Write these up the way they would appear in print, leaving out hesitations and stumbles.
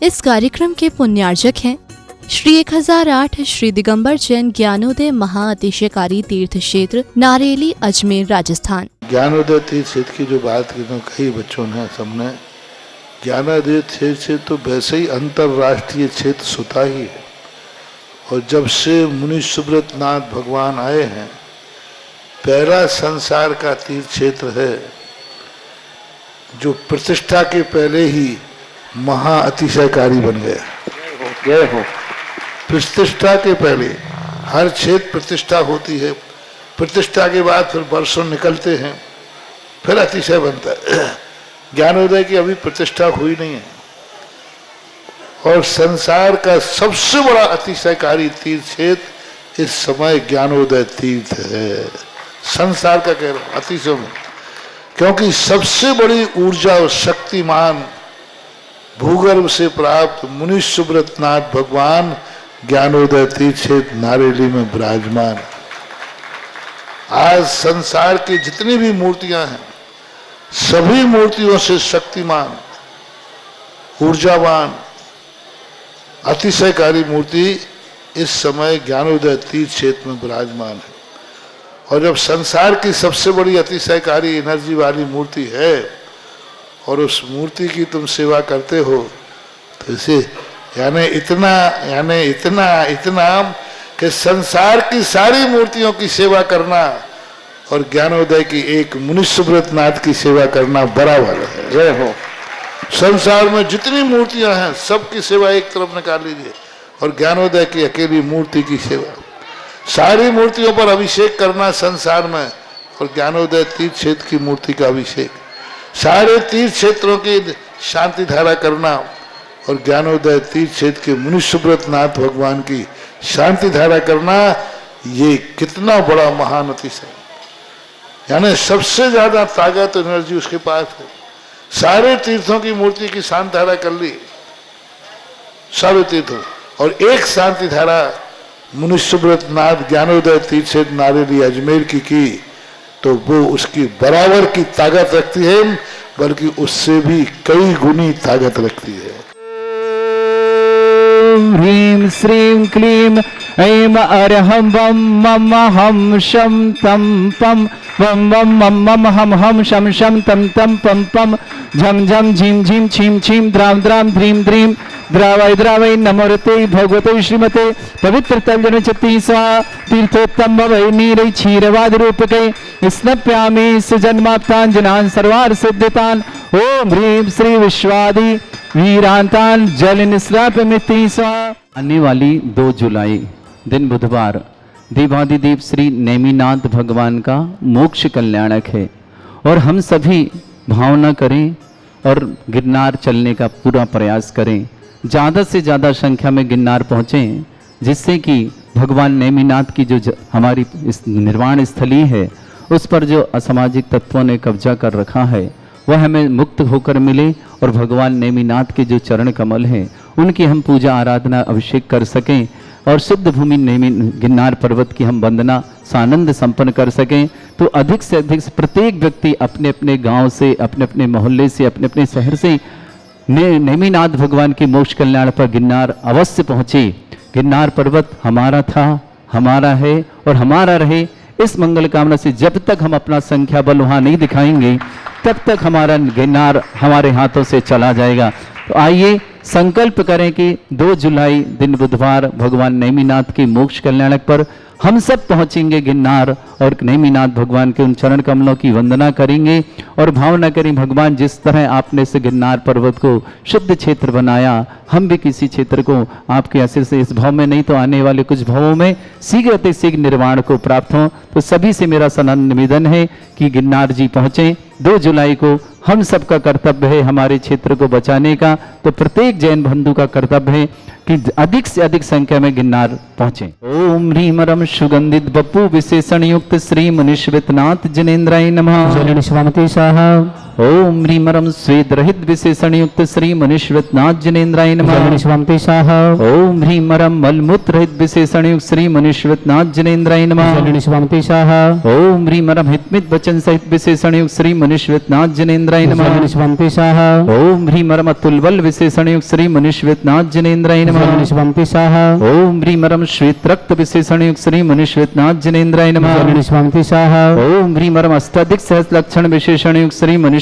इस कार्यक्रम के पुण्यार्जक हैं श्री 1008 श्री दिगंबर जैन ज्ञानोदय महाअतिशयकारी तीर्थ क्षेत्र नारेली अजमेर राजस्थान। ज्ञानोदय तीर्थ क्षेत्र की जो बात की तो कई बच्चों ने सबने ज्ञानोदय क्षेत्र तो वैसे ही अंतर्राष्ट्रीय क्षेत्र सुता ही है। और जब से मुनि सुब्रत नाथ भगवान आए हैं, पहला संसार का तीर्थ क्षेत्र है जो प्रतिष्ठा के पहले ही महाअतिशयकारी बन गया। प्रतिष्ठा के पहले हर क्षेत्र प्रतिष्ठा होती है, प्रतिष्ठा के बाद फिर वर्षों निकलते हैं, फिर अतिशय बनता है। ज्ञानोदय की अभी प्रतिष्ठा हुई नहीं है और संसार का सबसे बड़ा अतिशयकारी तीर्थ क्षेत्र इस समय ज्ञानोदय तीर्थ है। संसार का कह रहा हूं अतिशय में, क्योंकि सबसे बड़ी ऊर्जा और शक्तिमान भूगर्भ से प्राप्त मुनि सुब्रत नाथ भगवान ज्ञानोदय तीर्थ क्षेत्र नारेली में विराजमान। आज संसार की जितनी भी मूर्तियां हैं, सभी मूर्तियों से शक्तिमान, ऊर्जावान, अतिशयकारी मूर्ति इस समय ज्ञानोदय तीर्थ क्षेत्र में विराजमान है। और जब संसार की सबसे बड़ी अतिशयकारी एनर्जी वाली मूर्ति है और उस मूर्ति की तुम सेवा करते हो, तो इसे यानी इतना कि संसार की सारी मूर्तियों की सेवा करना और ज्ञानोदय की एक मुनि सुब्रत नाथ की सेवा करना बराबर है। जय हो। संसार में जितनी मूर्तियां हैं सबकी सेवा एक तरफ निकाल लीजिए और ज्ञानोदय की अकेली मूर्ति की सेवा। सारी मूर्तियों पर अभिषेक करना संसार में और ज्ञानोदय तीर्थ क्षेत्र की मूर्ति का अभिषेक, सारे तीर्थ क्षेत्रों की शांति धारा करना और ज्ञानोदय तीर्थ क्षेत्र के मुनि सुब्रत नाथ भगवान की शांति धारा करना, ये कितना बड़ा महान अतिशय। यानी सबसे ज्यादा ताकत एनर्जी उसके पास है। सारे तीर्थों की मूर्ति की शांति धारा कर ली, सारे तीर्थों, और एक शांति धारा मुनि सुब्रत नाथ ज्ञानोदय तीर्थ क्षेत्र नारेली अजमेर की तो वो उसकी बराबर की ताकत रखती है, बल्कि उससे भी कई गुनी ताकत रखती है। ह्रीं श्रीं क्लीं ऐं अरहं वं मम हम शम तम पम वम वम मम मम हम हम शम शम तम तम पम पम झम झम झीम झीम छीम छीम द्राम द्राम ध्रीम ध्रीम द्रावय द्रावय नमोरते भगवते श्रीमते पवित्र तंजन चत्ती स्वाहा तीर्थोत्तम भवै नीरै क्षीरवाद रूपके स्नप्यामि सुजन्माप्तांजनान् सर्वार सिद्धितान् ओम ह्रीं श्री विश्वादि वीरांतान जल निस्रापमिति स्वाहा। आने वाली 2 जुलाई दिन बुधवार देवादिदेव श्री नेमिनाथ भगवान का मोक्ष कल्याणक है और हम सभी भावना करें और गिरनार चलने का पूरा प्रयास करें। ज़्यादा से ज़्यादा संख्या में गिरनार पहुँचें, जिससे कि भगवान नेमिनाथ की जो हमारी निर्वाण स्थली है उस पर जो असामाजिक तत्वों ने कब्जा कर रखा है वह हमें मुक्त होकर मिले और भगवान नेमिनाथ के जो चरण कमल हैं उनकी हम पूजा आराधना अभिषेक कर सकें और सिद्ध भूमि नेमि गिरनार पर्वत की हम वंदना सानंद संपन्न कर सकें। तो अधिक से अधिक प्रत्येक व्यक्ति अपने अपने गांव से, अपने अपने मोहल्ले से, अपने अपने शहर से नेमिनाथ भगवान की मोक्ष कल्याण पर गिरनार अवश्य पहुँचे। गिरनार पर्वत हमारा था, हमारा है और हमारा रहे, इस मंगल कामना से जब तक हम अपना संख्या बल वहाँ नहीं दिखाएंगे तब तक हमारा गिरनार हमारे हाथों से चला जाएगा। तो आइए संकल्प करें कि 2 जुलाई दिन बुधवार भगवान नेमिनाथ की मोक्ष कल्याणक पर हम सब पहुंचेंगे गिरनार और नेमिनाथ भगवान के उन चरण कमलों की वंदना करेंगे और भावना करें भगवान जिस तरह आपने इस गिरनार पर्वत को शुद्ध क्षेत्र बनाया, हम भी किसी क्षेत्र को आपके आशीर्वाद से इस भाव में नहीं तो आने वाले कुछ भावों में शीघ्र अति शीघ्र निर्वाण को प्राप्त हों। तो सभी से मेरा सनन निवेदन है कि गिरनार जी पहुँचें। 2 जुलाई को हम सबका कर्तव्य है हमारे क्षेत्र को बचाने का, तो प्रत्येक जैन बंधु का कर्तव्य है कि अधिक से अधिक संख्या में गिरनार पहुंचे। ओम ह्रीं रम सुगंधित बपू विशेषण युक्त श्री मुनिश्वितनाथ जनेन्द्राय नमः। ओम ह्रीमरम स्वेद रहित विशेषण युक्त श्री मनुष्यनाथ जनेन्द्राय नमः। जलन स्वामी स्वाहा ओम ह्रीमरम मलमूत्र रहित विशेषण युक्त श्री मनुष्यनाथ जनेन्द्राय नमः। जलन स्वामी स्वाहा ओम ह्रीमरम हितमित वचन सहित विशेषण युक्त श्री मनुष्यनाथ जनेन्द्राय नमः। जलन स्वामी स्वाहा ओम ह्रीमरम अतुल बल विशेषण युक्त श्री मनुष्यनाथ जनेन्द्राय जलन नमः। स्वामी स्वाहा ओम ह्रीमरम श्वेत रक्त विशेषण युक्त श्री मनुष्यनाथ जनेन्द्राय नमः। जलन स्वामी स्वाहा ओम ह्रीमरम अष्टाधिक सहस्र लक्षण विशेषण युक्त श्री मनुष्यनाथ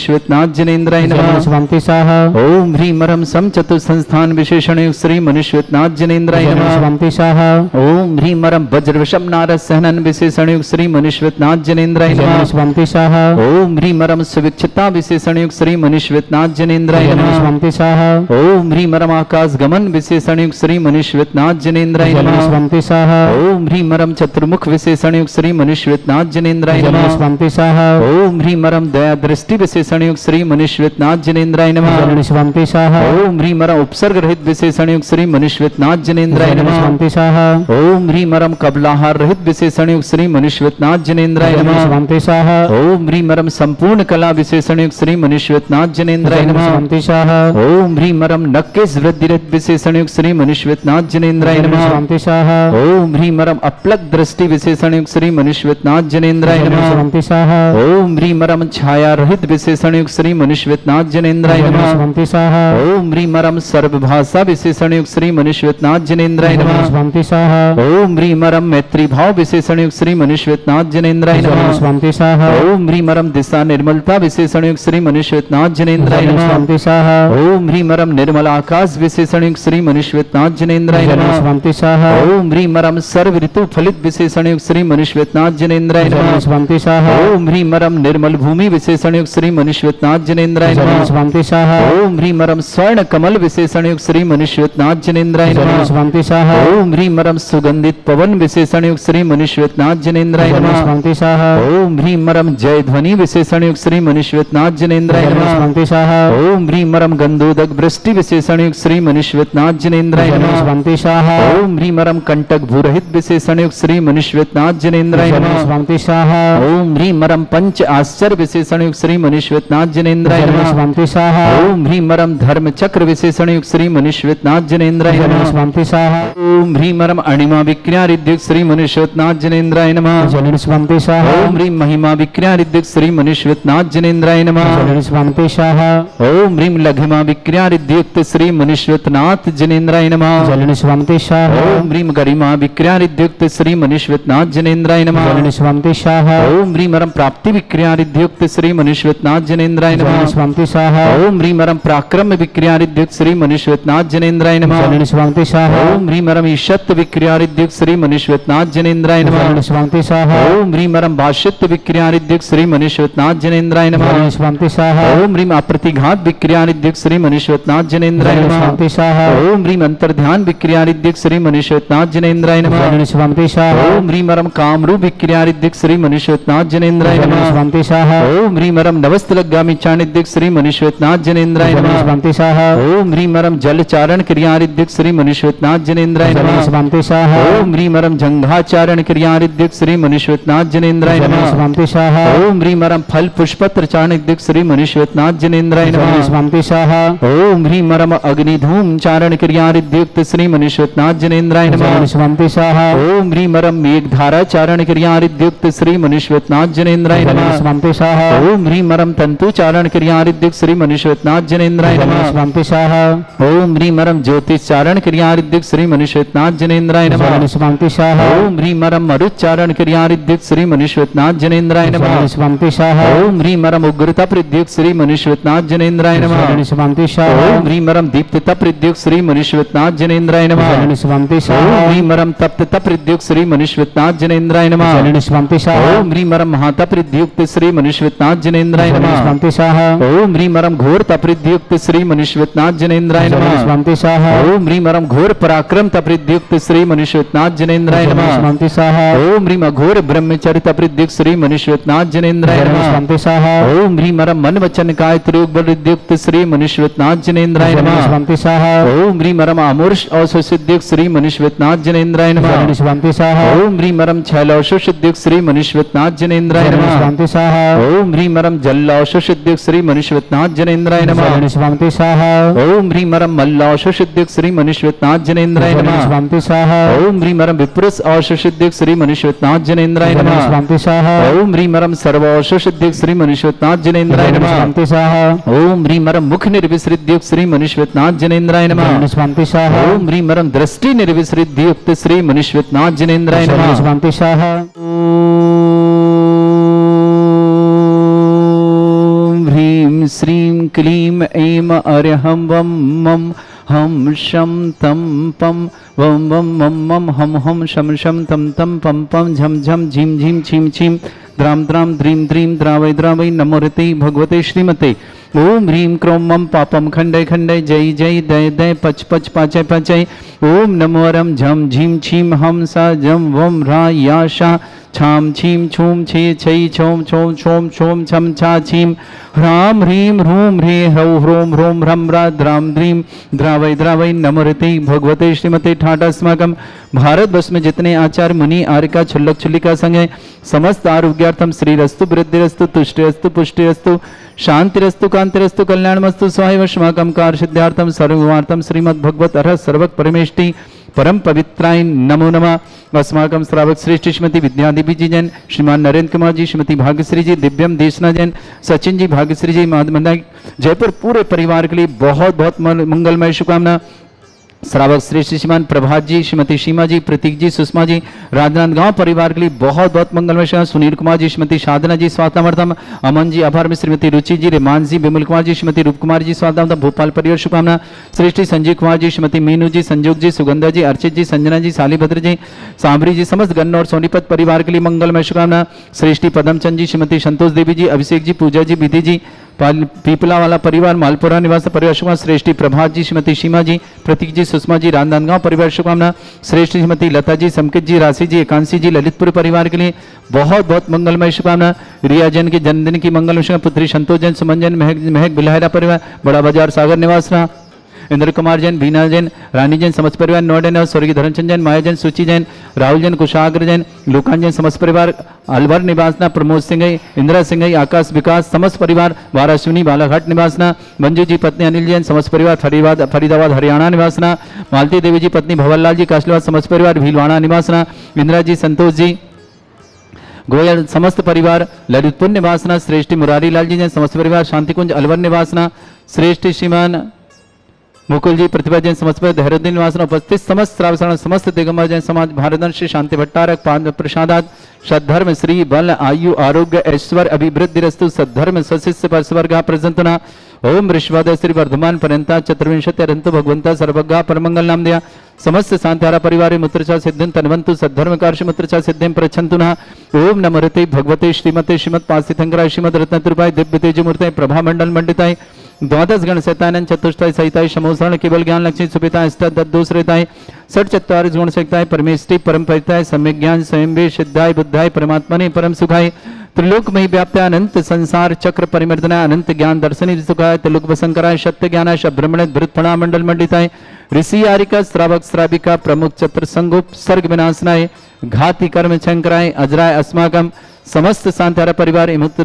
जनेन्द्राय जलन नमः। स्वामी स्वाहा ओम ह्रीमरम समचतुर संस्थान विशेषण युक्त श्री मनुष्यनाथ जनेन्द्राय जलन नमः। स्वामी स्वाहा ओम ह्रीमरम वज्रवशम नारद सहनन विशेषण युक्त श्री मनुष्यनाथ जनेन्द्राय जलन नमः। स्वामी स्वाहा ओम ह्रीमरम सुविक्षता विशेषण युक्त श्री मनुष्यनाथ जनेन्द्राय जलन नमः। स्वामी स्वाहा ओम ह्रीमरम आकाश गमन विशेषण युक्त श्री मनुष्यनाथ जनेन्द्राय जलन नमः। स्वामी स्वाहा ओम ह्रीमरम चतुर्मुख विशेषण युक्त श्री मनुष्यनाथ जनेन्द्राय जलन नमः। स्वामी स्वाहा ओम ह्रीमरम दया दृष्टि विशेषण युक्त श्री मनुष्यनाथ जनेन्द्राय नमः। जलन स्वामी स्वाहा ओम ह्रीमरम उपसर्ग रहित विशेषण युक्त श्री मनुष्यनाथ जनेन्द्राय जलन नमः। स्वामी स्वाहा ओम ह्रीमरम कबलाहार रहित विशेषण युक्त श्री मनुष्यनाथ जनेन्द्राय जलन नमः। स्वामी स्वाहा ओम ह्रीमरम संपूर्ण कला विशेषण युक्त श्री मनुष्यनाथ जनेन्द्राय जलन नमः। स्वामी स्वाहा ओम ह्रीमरम नक्केश वृद्धि रहित विशेषण युक्त श्री मनुष्यनाथ जनेन्द्राय जलन नमः। स्वामी स्वाहा ओम ह्रीमरम अपलक दृष्टि विशेषण युक्त श्री मनुष्यनाथ जनेन्द्राय जलन नमः। स्वामी स्वाहा ओम ह्रीमरम छाया रहित विशेषण युक्त श्री मनुष्यनाथ जनेन्द्राय जलन नमः। स्वामी स्वाहा ओम ह्रीमरम सर्वभाषा विशेषण युक्त श्री मनुष्यनाथ जनेन्द्राय जलन नमः। स्वामी स्वाहा ओम ह्रीमरम मैत्री भाव विशेषण युक्त श्री मनुष्यनाथ जनेन्द्राय जलन नमः। स्वामी स्वाहा ओम ह्रीमरम दिशा निर्मलता विशेषण युक्त श्री मनुष्यनाथ जनेन्द्राय जलन नमः। स्वामी स्वाहा ओम ह्रीमरम निर्मल आकाश विशेषण युक्त श्री मनुष्यनाथ जनेन्द्राय जलन नमः। स्वामी स्वाहा ओम ह्रीमरम सर्व ऋतु फलित विशेषण युक्त श्री मनुष्यनाथ जनेन्द्राय जलन नमः। स्वामी स्वाहा ओम ह्रीमरम निर्मल भूमि विशेषण युक्त श्री मनुष्यनाथ जनेन्द्राय जलन नमः। स्वामी स्वाहा ओम ह्रीमरम स्वर्ण कमल विशेषण युक्त श्री मनुष्यनाथ जनेन्द्राय जलन नमः। स्वामी स्वाहा ओम ह्रीमरम सुगंधित पवन विशेषण युक्त श्री मनुष्यनाथ जनेन्द्राय जलन नमः। स्वामी स्वाहा ओम ह्रीमरम जय ध्वनि विशेषण युक्त श्री मनुष्यनाथ जनेन्द्राय जलन नमः। स्वामी स्वाहा ओम ह्रीमरम गंधोदक वृष्टि विशेषण युक्त श्री मनुष्यनाथ जनेन्द्राय जलन नमः। स्वामी स्वाहा ओम ह्रीमरम कंटक भूरहित विशेषण युक्त श्री मनुष्यनाथ जनेन्द्राय जलन नमः। स्वामी स्वाहा ओम ह्रीमरम पंच आश्चर्य विशेषण युक्त श्री मनुष्यनाथ जनेन्द्राय जलन नमः। स्वामी स्वाहा ओम ह्रीमरम धर्म चक्र विशेषण युक्त श्री मनुष्यनाथ जनेन्द्राय जलन नमः। स्वामी स्वाहा ओम ह्रीमरम अणिमा विक्रियारिद्युक्त श्री मनुष्यनाथ जनेन्द्राय नमः। जलन स्वामी स्वाहा ओम ह्रीम महिमा विक्रियारिद्युक्त श्री मनुष्यनाथ जनेन्द्राय नमः। जलन स्वामी स्वाहा ओम ह्रीम लघिमा विक्रियारिद्युक्त श्री मनुष्यनाथ जनेन्द्राय नमः। जलन स्वामी स्वाहा ओम ह्रीम गरिमा विक्रियारिद्युक्त श्री मनुष्यनाथ जनेन्द्राय नमः। जलन स्वामी स्वाहा ओम ह्रीमरम प्राप्ति विक्रियारिद्युक्त श्री मनुष्यनाथ जनेन्द्राय जलन नमः। स्वामी स्वाहा ओम ह्रीमरम पराक्रम विक्रियारिद्युक्त श्री मनुष्यनाथ जनेन्द्राय नमः। जलन स्वामी स्वाहा ओम ह्रीमरम ईशत्व विक्रियारिद्युक्त श्री मनुष्यनाथ जनेन्द्राय नमः। जलन स्वामी स्वाहा ओम ह्रीमरम भाष्यत्व विक्रियारिद्युक्त श्री मनुष्यनाथ जनेन्द्राय नमः। जलन स्वामी स्वाहा ओम ह्रीम अप्रतिघात विक्रियारिद्युक्त श्री मनुष्यनाथ जनेन्द्राय जलन नमः। स्वामी स्वाहा ओम ह्रीम अंतर्ध्यान विक्रियारिद्युक्त श्री मनुष्यनाथ जनेन्द्राय नमः। जलन स्वामी स्वाहा ओम ह्रीमरम कामरूप विक्रियारिद्युक्त श्री मनुष्यनाथ जनेन्द्राय जलन नमः। स्वामी स्वाहा ओम ह्रीमरम नवस्तलगामी चाणिद्युक्त श्री मनुष्यनाथ जनेन्द्राय जलन नमः। स्वामी स्वाहा ओम ह्रीमरम जलचारण क्रियारिद्युक्त श्री मनुष्यनाथ जनेन्द्राय जलन नमः। स्वामी स्वाहा ओम ह्रीमरम जंघाचारण क्रियारिद्युक्त श्री मनुष्यनाथ जनेन्द्राय जलन नमः। स्वामी स्वाहा ओम ह्रीमरम फल पुष्पत्र चाणिद्युक्त श्री मनुष्यनाथ जनेन्द्राय जलन नमः। स्वामी स्वाहा ओम ह्रीमरम अग्निधूम चारण क्रियारिद्युक्त श्री मनुष्यनाथ जनेन्द्राय जलन नमः। स्वामी स्वाहा ओम ह्रीमरम मेघधारा चारण क्रियारिद्युक्त श्री मनुष्यनाथ जनेन्द्राय जलन नमः। स्वामी स्वाहा ओम ह्रीमरम तंतु चारण क्रियारिद्युक्त श्री मनुष्यनाथ जनेन्द्राय जलन नमः। स्वामी स्वाहा ओम ह्रीमरम ज्योतिष चारण क्रियारिद्युक्त श्री मनुष्यनाथ जनेन्द्राय जलन नमः। स्वामी स्वाहा ओम ह्रीमरम मरुच्चारण क्रियारिद्युक्त श्री मनुष्यनाथ जनेन्द्राय नमः। जलन स्वामी स्वाहा ओम ह्रीमरम उग्रता प्रद्युक्त श्री मनुष्यनाथ जनेन्द्राय नमः। जलन स्वामी स्वाहा ओम ह्रीमरम दीप्तता प्रद्युक्त श्री मनुष्यनाथ जनेन्द्राय नमः। जलन स्वामी स्वाहा ओम ह्रीमरम तप्तता प्रद्युक्त श्री मनुष्यनाथ जनेन्द्राय नमः। जलन स्वामी स्वाहा ओम ह्रीमरम महाता प्रद्युक्त श्री मनुष्यनाथ जनेन्द्राय जलन नमः। स्वामी स्वाहा ओम ह्रीमरम घोर तप्रद्युक्त श्री मनुष्यनाथ जनेन्द्राय जलन नमः। स्वामी स्वाहा ओम ह्रीमरम घोर पराक्रम तप्रद्युक्त श्री मनुष्यनाथ जनेन्द्राय जलन नमः। स्वामी स्वाहा ओम ह्रीम अघोर ब्रह्मचर्य तप्रद्युक्त श्री मनुष्यनाथ जनेन्द्राय जलन नमः। स्वामी स्वाहा ओम ह्रीमरम मन वचन काय त्रियोग बलद्युक्त श्री मनुष्यनाथ जनेन्द्राय जलन नमः। स्वामी स्वाहा ओम ह्रीमरम अमूर्ष औषुद्युक्त श्री मनुष्यनाथ जनेन्द्राय नमः। जलन स्वामी स्वाहा ओम ह्रीमरम छैलौषुद्युक्त श्री मनुष्यनाथ जनेन्द्राय जलन नमः। स्वामी स्वाहा ओम ह्रीमरम जल्लौ मल्लाशुसिद्धिक श्री मनुष्यनाथ जनेन्द्राय नमः। स्वामी स्वाहा ओम ह्रीं मरम मल्लाशुसिद्धिक श्री मनुष्यनाथ जनेन्द्राय नमः। स्वामी स्वाहा ओम ह्रीं मरम विपुरुष औषुसिद्धिक श्री मनुष्यनाथ जनेन्द्राय नमः। स्वामी स्वाहा ओम ह्रीं मरम सर्व औषुसिद्धिक श्री मनुष्यनाथ जनेन्द्राय नमः। स्वामी स्वाहा ओम ह्रीं मरम मुख निर्विसृद्धियुक्त श्री मनुष्यनाथ जनेन्द्राय नमः। स्वामी स्वाहा ओम ह्रीं मरम दृष्टि निर्विसृद्धियुक्त श्री मनुष्यनाथ जनेन्द्राय नमः। स्वामी स्वाहा ओम ह्रीं श्रीं क्लीं ऐं अर्हं वं मं हम शम तम पम वम वम मम मम हम हम शम शम तम तम पम पम झम झम झीम झीम छीम छीम द्राम द्राम द्रीम द्रीम द्रावै द्रावै नमोरते भगवते श्रीमते। ओम ह्रीं क्रों मम पापम खंडय खंडय जय जय दय दय पच पच पाचय पाचय। ओम नमोरम झम झीम छीम हम सा जम वम रा या शा छाम छीम छूम छे छई छोम छोम छोम छोम छम छा छीम ह्राम ह्रीं ह्रूम ह्रे ह्रौ ह्रोम ह्रोम ह्रम रा द्राम द्रीम द्रावै द्रावै नमोरते भगवते श्रीमते। ठाट अस्माकम भारतवर्ष में जितने आचार्य मुनि आर्यका छुल्लक छुल्लिका संग है समस्त आरोग्यार्थम श्रीरस्तु वृद्धिरस्तु तुष्टिरस्तु पुष्टिरस्तु शांतिरस्तु कांतिरस्तु कल्याणमस्तु स्वाहेव अस्माकं कार्य सिद्धार्थम सर्ववार्तम श्रीमद् भगवत अर्ह सर्वक परमेष्टि परम पवित्राय नमो नमः। अस्माकं श्रावक श्रेष्ठ श्रीमती विद्यादेवी जी जैन, श्रीमान नरेंद्र कुमार जी, श्रीमती भाग्यश्री जी, दिव्यम देशना जैन, सचिन जी, भाग्यश्री जी, माधव जयपुर पूरे परिवार के लिए बहुत बहुत मंगलमय शुभकामना। श्रावक श्रेष्ठ श्रीमान प्रभात जी, श्रीमती सीमा जी, प्रतीक जी, सुषमा जी, राजनांदगांव परिवार के लिए बहुत बहुत मंगलमय शुभकामना। सुनील कुमार जी, श्रीमती साधना जी, स्वातमर्थम, अमन जी आभार में, श्रीमती रुचि जी, रेमान जी, विमल कुमार जी, श्रीमती रूप कुमार जी, स्वातमर्थम, भोपाल परिवार शुभकामना। श्रेष्ठी संजीव कुमार जी, श्रीमती मीनू जी, संजोग जी, सुगंधा जी, अर्चित जी, संजना जी, सालीभद्र जी, सांबरी जी, समस्त गन्ना और सोनीपत परिवार के लिए मंगलमय शुभकामना। श्रेष्ठी पदमचंद जी, श्रीमती संतोष देवी जी, अभिषेक जी, पूजा जी, विधि जी, पीपला वाला परिवार, मालपुरा निवास परिवार शुभकामना। श्रेष्ठी प्रभात जी, श्रीमती सीमा जी, प्रतीक जी, सुषमा जी, राजनांदगांव परिवार शुभकामना। श्रेष्ठ श्रीमती लता जी, समकित जी, राशि जी, एकांशी जी, ललितपुर परिवार के लिए बहुत बहुत मंगलमय शुभकामना। रिया जैन के जन्मदिन की मंगलमय शुभकामना। पुत्री संतोष जैन, सुमन जैन, महक बिलहरा परिवार, बड़ा बाजार सागर निवास, इंद्र कुमार जैन, बीना जैन, रानी जैन, समस्त परिवार, नोएडा निवास, स्वर्गीय धर्मचंद जैन, माया जैन, सुचि जैन, राहुल जैन, कुशाग्र जैन, लोकान जैन, समस्त परिवार, अलवर निवासना, प्रमोद सिंह, इंदिरा सिंह, आकाश विकास, समस्त परिवार, वाराश्विनी बालाघाट निवासना, मंजू जी पत्नी अनिल जैन, समस्त परिवार, फरीदाबाद हरियाणा निवासना, मालती देवी जी पत्नी भवनलाल जी, काशलीवाद, समस्त परिवार, भीलवाड़ा निवासना, इंदिरा जी, संतोष जी गोयल, समस्त परिवार, ललितपुर निवासना, श्रेष्ठी मुरारी लाल जी जैन, समस्त परिवार, शांतिकुंज अलवर निवासना, श्रेष्ठी श्रीमान मुकुल जी, प्रतिभा जैन, समस्त देहरादून निवासन, उपस्थित समस्त श्रावण समस्त दिगंबर जैन समाज, भारत श्री शांति भट्टारक पाद प्रसादात, सद्धर्म श्री बल आयु आरोग्य ऐश्वर अभिवृद्धिरस्तु, सद्धर्म सशिष्य परस्वर्गा प्रजंतना। ओम ऋषवाद श्री वर्धमान पर्यंता चतुर्विंशति अरंतु भगवंता सर्वज्ञा परमंगल नाम दिया। समस्त शांतारा परिवार मुत्रचा सिद्धिं तन्वंतु सद्धर्म कार्य मुत्रचा सिद्धिं प्रच्छन्तु नः। ओम नमोरते भगवते श्रीमते श्रीमद पासितंगराय श्रीमद रत्नतृपाय दिव्य तेजमूर्ते प्रभा मंडल मंडिताय द्वादश गण सैतानन चतुष्टाय सहिताय समोसरण केवल ज्ञान लक्ष्मी सुपिताय अष्टदोषरेताय षट चत्वारिश गुण सहिताय परमेष्टि परम परिताय सम्यक ज्ञान स्वयं वे सिद्धाय बुद्धाय परमात्मने परम सुखाय त्रिलोक में व्याप्य अनंत संसार चक्र परिमर्दनाय अनंत ज्ञान दर्शनी सुखाय त्रिलोक वसंकराय सत्य ज्ञानाय शब्रह्मण भृतफणा मंडल मंडिताय ऋषि आरिका श्रावक श्राविका प्रमुख चत्र संगोप सर्ग विनाशनाय घाति कर्म शंकराय अजराय अस्माकम समस्त शांतारा परिवार मुक्त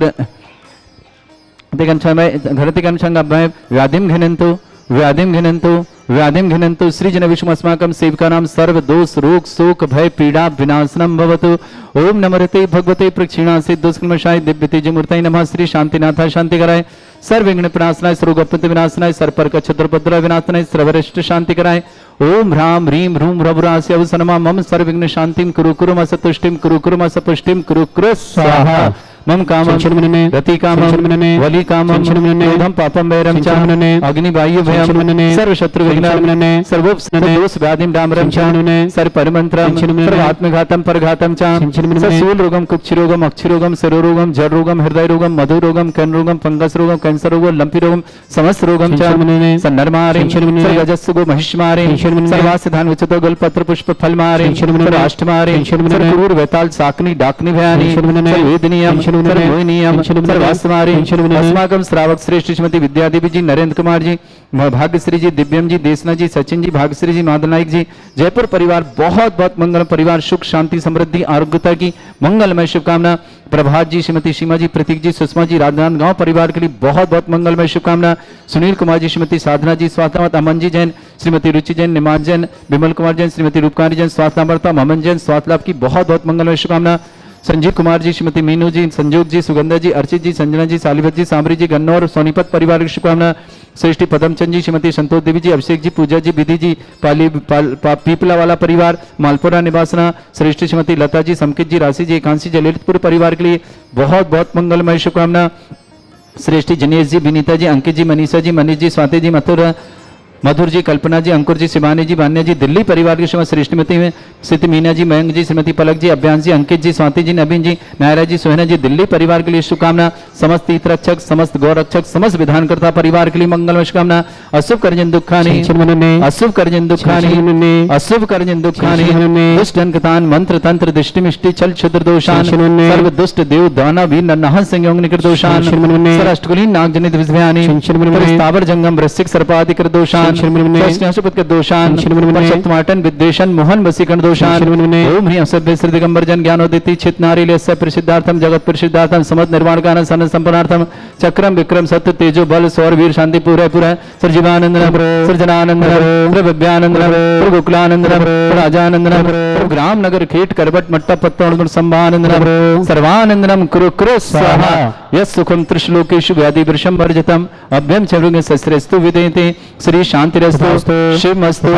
घरतिकं संगभय व्याधिं घिनन्तु व्याधिं घिनन्तु व्याधिं घिनन्तु सृजन विष्णु अस्माकं सेवकानां सर्व दोष रोग शोक भय पीड़ा विनाशनम भवतु। ओम नमोरते भगवते प्रक्षिणासे दुष्कर्मशाय दिव्य तेजमूर्तये नमः। श्री शांतिनाथाय शांतिकराय सर्वविघ्न विनाशनाय सर्वगोपति विनाशनाय सर्पर्क क्षत्रपद्र विनाशनाय सर्वरिष्ट शांतिकराय ओम ह्राम ह्रीं ह्रूम रघुरास्य अवसनमा मम सर्वविघ्न शांतिं कुरु कुरु मसतुष्टिं कुरु कुरु मसपुष्टिं कुरु कुरु स्वाहा। मम कामं रति कामं वली कामं क्रोधं पापं वैरं च अग्निवायु भयं सर्व शत्रु विघ्नं सर्वोपदोष व्याधिं डामरं च सर्व परमंत्रं सर्वात्मघातं परघातं च ससूल रोगं कुक्षिरोगं अक्षिरोगं सरोरोगं जड़ रोगं हृदय रोगं मधु रोगं कर्ण रोगं फंगस रोगं कैंसर रोगं लंपी रोगं समस्त रोगं च सन्नरमारे सर्वजस्सुगो महिष्मारे सर्वासिधान उचितो गलपत्र पुष्प फल मारे सर्वाष्टमारे सर्वक्रूर वेताल साकनी डाकनी भयानी सर्ववेदनीयं सर्वोनियम सर्वास्मारी अस्माकम श्रावक श्रेष्ठ श्रीमती विद्यादेवी जी, नरेंद्र कुमार जी, भाग्यश्री जी, दिव्यम जी, देशना जी, सचिन जी, भाग्यश्री जी, माधव नाइक जी, जयपुर परिवार बहुत बहुत मंगल परिवार, सुख शांति समृद्धि आरोग्यता की मंगलमय शुभकामना। प्रभात जी, श्रीमती सीमा जी, प्रतीक जी, सुषमा जी, राजनांदगांव परिवार के लिए बहुत बहुत मंगलमय शुभकामना। सुनील कुमार जी, श्रीमती साधना जी, स्वास्थ्य अमन जी जैन, श्रीमती रुचि जैन, निमाज जैन, विमल कुमार जैन, श्रीमती रूपकानी जैन, स्वास्थ्य अमन जैन, स्वास्थ्य लाभ की बहुत बहुत मंगलमय शुभकामना। संजीव कुमार जी, श्रीमती मीनू जी, संजोग जी, सुगंधा जी, अर्चित जी, संजना जी, सालिवत जी, सांबरी जी, गन्नौर सोनीपत परिवार की शुभकामना। श्रेष्ठी पदमचंद जी, श्रीमती संतोष देवी जी, अभिषेक जी, पूजा जी, विधि जी, पीपला वाला परिवार, मालपुरा निवासना, श्रेष्ठी श्रीमती लता जी, समकित जी, राशि जी, एकांशी जी, ललितपुर परिवार के लिए बहुत बहुत मंगलमय शुभकामना। श्रेष्ठी जनेश जी, विनीता जी, अंकित जी, मनीषा जी, मनीष जी, स्वाति जी, मधुर जी, कल्पना जी, अंकुर जी, शिवानी जी, वान्या जी, दिल्ली परिवार की श्रीमती श्रेष्ठमती में स्थिति मीना जी, मयंक जी, श्रीमती पलक जी, अभ्यांश जी, अंकित जी, स्वाति जी, नवीन जी, नायरा जी, सोहना जी, दिल्ली परिवार के लिए शुभकामना। समस्त तीर्थरक्षक, समस्त गौरक्षक, समस्त विधानकर्ता परिवार के लिए मंगलमय शुभकामना। अशुभ कर्जन दुखानी, अशुभ कर्जन दुखानी, अशुभ कर्जन दुखानी, दुष्ट अंकतान मंत्र तंत्र दृष्टि मिष्टि छल क्षुद्र दोषान, सर्व दुष्ट देव दाना वीर नरनाहन संयोग निकट दोषान, सरअष्टकुलीन नाग जनित विषयानि, स्थावर जंगम वृश्चिक सर्पाधिक दोषान, के दोषान, सप्तमाटन विद्वेषण मोहन वसीकरण दोषान, ओम ह्रीं सभ्य श्री दिगंबर जन ज्ञानोदिति चित नारी लेस्य प्रसिद्धार्थम जगत प्रसिद्धार्थम समस्त निर्वाण कारण सन संपन्नार्थम चक्रम विक्रम सत्य तेजो बल सौर वीर शांति पूरा पूरा सृजीवानंद सृजनानंद प्रभव्यानंद गोकुलानंद राजानंद ग्राम नगर खेट करबट मट्टा पत्ता संभानंद सर्वानंदनम कुरु कुरु स्वाहा यस सुखम त्रिश्लोकेषु व्याधि वृषम वर्जितम अभ्यम चरुगे सस्रेस्तु विदेते श्री शांतिरस्तु शिवमस्तु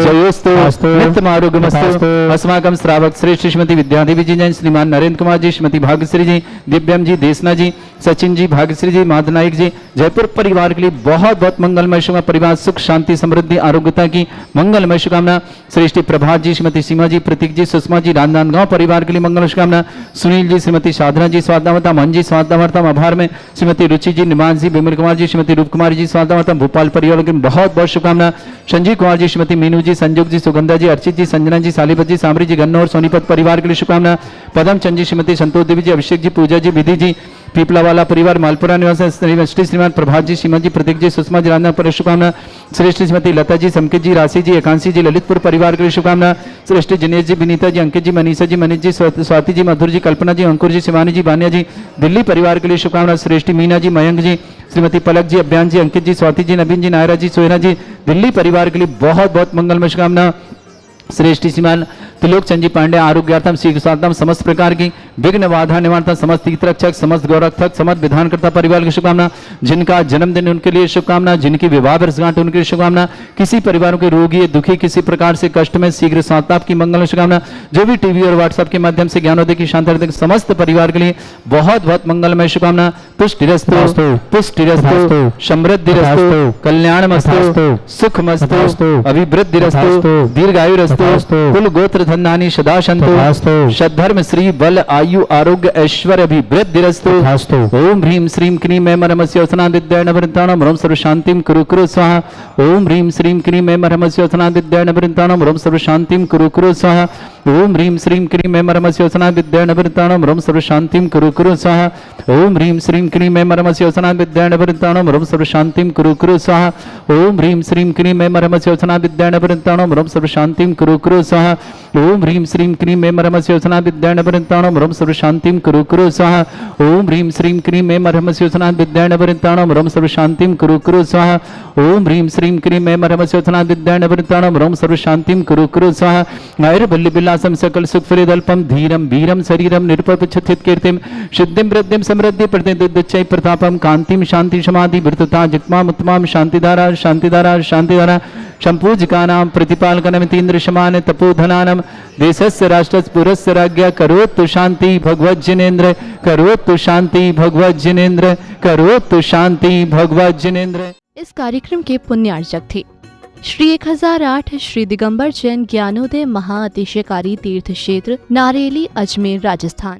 जयोस्तु नित्यमारोग्यमस्तु। अस्माकं श्रावक श्रेष्ठ श्रीमती विद्यादेवी जी जैन, श्रीमान नरेंद्र कुमार जी, श्रीमती भाग्यश्री जी, दिव्यम जी, देशना जी, सचिन जी, भाग्यश्री जी, माधव नाइक जी, जयपुर परिवार के लिए बहुत बहुत मंगलमय शुभ परिवार, सुख शांति समृद्धि आरोग्यता की मंगलमय शुभकामना। श्रेष्ठी प्रभात जी, श्रीमती सीमा जी, प्रतीक जी, सुषमा जी, राजनांदगांव परिवार के लिए मंगल शुभकामना। सुनील जी, श्रीमती साधना जी, स्वास्थ्य मन जी, स्वास्थ्य आभार में श्रीमती रुचि जी, निमांश जी, विमल कुमार जी, श्रीमती रूप कुमारी जी, स्वास्थ्य भोपाल परिवार की बहुत बहुत शुभकामना। संजीव कुमार जी, श्रीमती मीनू जी, संजोग जी, सुगंधा जी, अर्चित जी, संजना जी, सालिबत जी, सांबरी जी, गन्नौर सोनीपत परिवार के लिए शुभकामना। पदमचंद जी, श्रीमती संतोष देवी जी, अभिषेक जी, पूजा जी, विधि जी, पीपला वाला परिवार, मालपुरा निवास, श्रीमान प्रभात जी, सीमा जी, प्रतीक जी, सुषमा जी, राजनाथ पर शुभकामना। श्रेष्ठ श्रीमती लता जी, समकित जी, राशि जी, एकांशी जी, ललितपुर परिवार के लिए शुभकामना। श्रेष्ठ जनेश जी, विनीता जी, अंकित जी, मनीषा जी, मनीष जी, स्वाति जी, मधुर जी, कल्पना जी, अंकुर जी, शिवानी जी, वान्या जी, दिल्ली परिवार के लिए शुभकामना। श्रेष्ठी मीना जी, मयंक जी, श्रीमती पलक जी, अभ्यांश जी, अंकित जी, स्वाति जी, नवीन जी, नायरा जी, सोहना जी, दिल्ली परिवार के लिए बहुत बहुत मंगलमय शुभकामना। श्रेष्ठी श्रीमान त्रिलोक चंद जी पांडे, आरोग्यार्थम शीघ्र साधन समस्त प्रकार की विघ्न बाधा निवारण समस्त तीर्थरक्षक, समस्त गौरक्षक, समस्त विधानकर्ता परिवार की शुभकामना। जिनका जन्मदिन उनके लिए शुभकामना, जिनकी विवाह वर्षगांठ उनके लिए शुभकामना। किसी परिवारों के रोगी दुखी किसी प्रकार से कष्ट में शीघ्र स्वास्थ्य की मंगल शुभकामना। जो भी टीवी और व्हाट्सएप के माध्यम से ज्ञानोदय की शांति समस्त परिवार के लिए बहुत बहुत मंगलमय शुभकामना। पुष्टिरस्तु, पुष्टिरस्तु, समृद्धिरस्तु, कल्याणमस्तु, सुखमस्तु, अभिवृद्धिरस्तु, दीर्घायुरस्तु, कुल गोत्र धन्यानि सदा सन्तु, सद्धर्म श्री बल आयु आरोग्य ऐश्वर्य अभिवृद्धिरस्तु। ओम ह्रीं श्रीं क्रीं मैं मरमस्योसना विद्याण वृंताणम रोम सर्व शांतिम कुरु कुरु स्वाहा। ओम ह्रीं श्रीं क्रीं मैं मरमस्योसना विद्याण वृंताणम रोम सर्व शांतिम कुरु कुरु स्वाहा। ओम ह्रीं श्रीं क्रीं मैं मरमस्योसना विद्याण वृंताणम रोम सर्व शांतिम कुरु कुरु स्वाहा। ओम ह्रीं श्रीं क्रीं मैं मरमस्योसना विद्याण वृंताणम रोम सर्व शांतिम कुरु कुरु स्वाहा। ओम ह्रीं श्रीं क्रीं मैं मरमस्योसना विद्याण वृंताणम रोम सर्व शांतिम कुरु कुरु स्वाहा। ओम ह्रीं श्रीं क्रीं मैं मरमस्योसना विद्याण वृंताणम रोम सर्व शांतिम कुरु कुरु स्वाहा। ओम ह्रीं श्रीं क्रीं मैं मरमस्योसना विद्याण वृंताणम रोम सर्व शांतिम कुरु कुरु स्वाहा। ओम ह्रीं श्रीं क्रीं मैं मरमस्योसना विद्याण वृंताणम रोम सर्व शांतिम कुरु कुरु स्वाहा। नैर्बल्य विलासम सकल सुख फलिदल्पम धीरम वीरम शरीरम निरुपमच्छित कीर्तिम सिद्धिम वृद्धिम समृद्धि प्रतिदुच्चै प्रतापम कांतिम शांति समाधि वृतता जित्माम उत्तमाम शांतिधारा शांतिधारा शांतिधारा संपूजिकानां प्रतिपालकनमितीन्द्र शमान तपोधनानम देशस्य राष्ट्रस्य पुरस्य राज्ञा करोतु शांति भगवत जिनेन्द्र करोतु शांति भगवत जिनेन्द्र करोतु शांति भगवत जिनेन्द्र। इस कार्यक्रम के पुण्यार्चक थे श्री 1008 श्री दिगंबर जैन ज्ञानोदय महाअतिशयकारी तीर्थ क्षेत्र नारेली, अजमेर, राजस्थान।